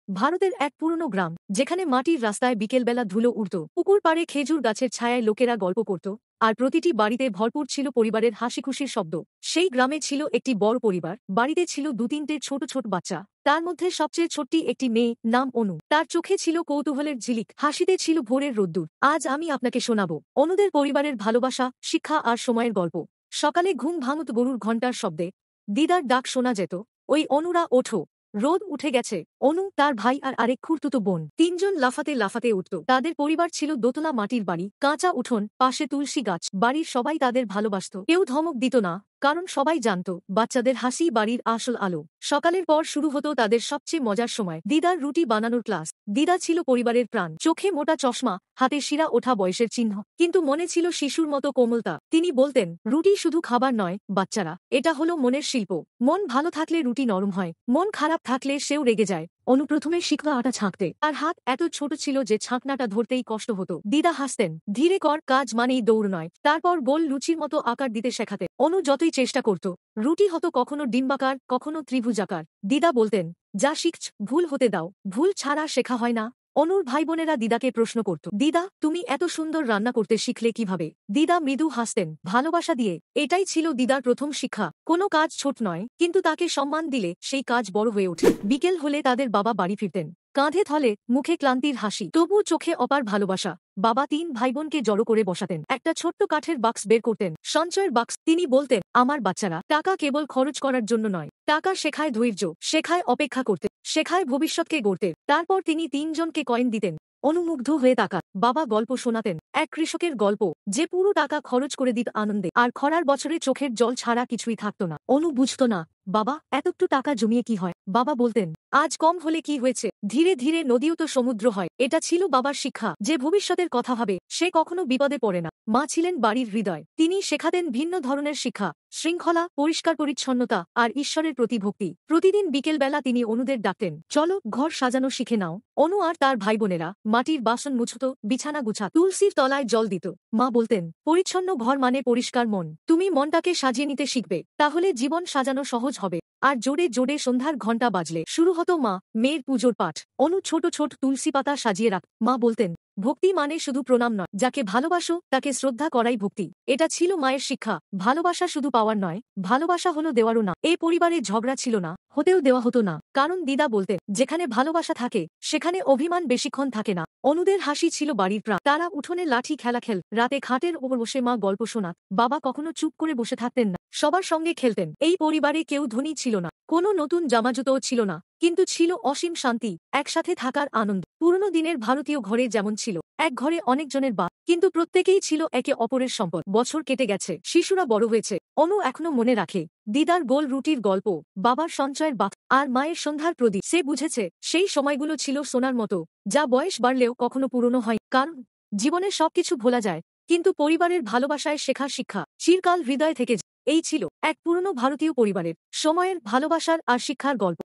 ভারতের এক পুরনো গ্রাম যেখানে মাটির রাস্তায় বিকেলবেলা ধুলো উড়ত, পুকুর পাড়ে খেজুর গাছের ছায়ায় লোকেরা গল্প করত, আর প্রতিটি বাড়িতে ভরপুর ছিল পরিবারের হাসিখুশির শব্দ। সেই গ্রামে ছিল একটি বড় পরিবার, বাড়িতে ছিল দু তিনটে ছোট ছোট বাচ্চা। তার মধ্যে সবচেয়ে ছোট্টি একটি মেয়ে, নাম অনু। তার চোখে ছিল কৌতূহলের ঝিলিক, হাসিতে ছিল ভোরের রোদ্দুর। আজ আমি আপনাকে শোনাব অনুদের পরিবারের ভালোবাসা, শিক্ষা আর সময়ের গল্প। সকালে ঘুম ভাঙত গরুর ঘণ্টার শব্দে, দিদার ডাক শোনা যেত, ওই অনুরা ওঠো, রোদ উঠে গেছে। অনু, তার ভাই আর আরেক খুড়তুতো বোন, তিনজন লাফাতে লাফাতে উঠত। তাদের পরিবার ছিল দোতলা মাটির বাড়ি, কাঁচা উঠোন, পাশে তুলসী গাছ। বাড়ির সবাই তাদের ভালোবাসত, কেউ ধমক দিত না, কারণ সবাই জানত বাচ্চাদের হাসি বাড়ির আসল আলো। সকালের পর শুরু হতো তাদের সবচেয়ে মজার সময়, দিদার রুটি বানানোর ক্লাস। দিদা ছিল পরিবারের প্রাণ, চোখে মোটা চশমা, হাতে শিরা ওঠা বয়সের চিহ্ন, কিন্তু মনে ছিল শিশুর মতো কোমলতা। তিনি বলতেন, রুটি শুধু খাবার নয় বাচ্চারা, এটা হলো মনের শিল্প। মন ভালো থাকলে রুটি নরম হয়, মন খারাপ থাকলে সেও রেগে যায়। অনু প্রথমে শিখল আটা ছাঁকতে। তার হাত এত ছোট ছিল যে ছাঁকনাটা ধরতেই কষ্ট হতো। দিদা হাসতেন, ধীরে কর, কাজ মানেই দৌড় নয়। তারপর গোল লুচির মতো আকার দিতে শেখাতে। অনু যতই চেষ্টা করত, রুটি হতো কখনো ডিম্বাকার, কখনো ত্রিভুজাকার। দিদা বলতেন, যা শিখছ ভুল হতে দাও, ভুল ছাড়া শেখা হয় না। অনুর ভাই বোনেরা দিদাকে প্রশ্ন করত, দিদা তুমি এত সুন্দর রান্না করতে শিখলে কিভাবে? দিদা মৃদু হাসতেন, ভালোবাসা দিয়ে। এটাই ছিল দিদার প্রথম শিক্ষা। কোনো কাজ ছোট নয়, কিন্তু তাকে সম্মান দিলে সেই কাজ বড় হয়ে ওঠে। বিকেল হলে তাদের বাবা বাড়ি ফিরতেন, কাঁধে থলে, মুখে ক্লান্তির হাসি, তবু চোখে অপার ভালোবাসা। বাবা তিন ভাইবোনকে জড়ো করে বসাতেন, একটা ছোট্ট কাঠের বাক্স বের করতেন, সঞ্চয়ের বাক্স। তিনি বলতেন, আমার বাচ্চারা, টাকা কেবল খরচ করার জন্য নয়, টাকা শেখায় ধৈর্য, শেখায় অপেক্ষা করতে, শেখায় ভবিষ্যৎকে গড়তে। তারপর তিনি তিনজনকে কয়েন দিতেন। অনুমুগ্ধ হয়ে তাকান। বাবা গল্প শোনাতেন, এক কৃষকের গল্প, যে পুরো টাকা খরচ করে দিত আনন্দে, আর খরার বছরে চোখের জল ছাড়া কিছুই থাকত না। অনু বুঝত না, বাবা এতটুকু টাকা জমিয়ে কি হয়? বাবা বলতেন, আজ কম হলে কি হয়েছে, ধীরে ধীরে নদীও তো সমুদ্র হয়। এটা ছিল বাবার শিক্ষা, যে ভবিষ্যতের কথা ভাবে সে কখনো বিপদে পড়ে না। মা ছিলেন বাড়ির হৃদয়, তিনি শেখাতেন ভিন্ন ধরনের শিক্ষা, শৃঙ্খলা, পরিষ্কার পরিচ্ছন্নতা আর ঈশ্বরের প্রতি ভক্তি। প্রতিদিন বিকেলবেলা তিনি অনুদের ডাকতেন, চলো ঘর সাজানো শিখে নাও। অনু আর তার ভাই বোনেরা মাটির বাসন মুছত, বিছানা গুছা, তুলসীর তলায় জল দিত। মা বলতেন, পরিচ্ছন্ন ঘর মানে পরিষ্কার মন। তুমি মনটাকে সাজিয়ে নিতে শিখবে, তাহলে জীবন সাজানো সহজ হবে। আর জোরে জোরে সন্ধ্যার ঘণ্টা বাজলে শুরু হতো মা মেয়ের পুজোর পাঠ। অনু ছোট ছোট তুলসী পাতা সাজিয়ে রাখ। মা বলতেন, ভক্তি মানে শুধু প্রণাম নয়, যাকে ভালোবাসো তাকে শ্রদ্ধা করাই ভক্তি। এটা ছিল মায়ের শিক্ষা। ভালোবাসা শুধু পাওয়ার নয়, ভালোবাসা হলো দেওয়ারও না। এই পরিবারে ঝগড়া ছিল না, হতেও দেওয়া হতো না, কারণ দিদা বলতেন, যেখানে ভালোবাসা থাকে সেখানে অভিমান বেশিক্ষণ থাকে না। অনুদের হাসি ছিল বাড়ির প্রাণ। তারা উঠোনে লাঠি খেলা খেল, রাতে খাটের ওপর বসে মা গল্প শোনাত, বাবা কখনো চুপ করে বসে থাকতেন না, সবার সঙ্গে খেলতেন। এই পরিবারে কেউ ধনী ছিল না, কোনো নতুন জামাজুতোও ছিল না, কিন্তু ছিল অসীম শান্তি, একসাথে থাকার আনন্দ। পুরনো দিনের ভারতীয় ঘরে যেমন ছিল, এক ঘরে অনেকজনের বা, কিন্তু প্রত্যেকেই ছিল একে অপরের সম্পদ। বছর কেটে গেছে, শিশুরা বড় হয়েছে। অনু এখনো মনে রাখে দিদার গোল রুটির গল্প, বাবার সঞ্চয়ের বাক্স আর মায়ের সন্ধ্যার প্রদীপ। সে বুঝেছে সেই সময়গুলো ছিল সোনার মতো, যা বয়স বাড়লেও কখনো পুরনো হয়। কারণ জীবনে সবকিছু ভোলা যায়, কিন্তু পরিবারের ভালোবাসায় শেখার শিক্ষা চিরকাল হৃদয় থেকে যায়। এই ছিল এক পুরনো ভারতীয় পরিবারের সময়ের ভালোবাসার আর শিক্ষার গল্প।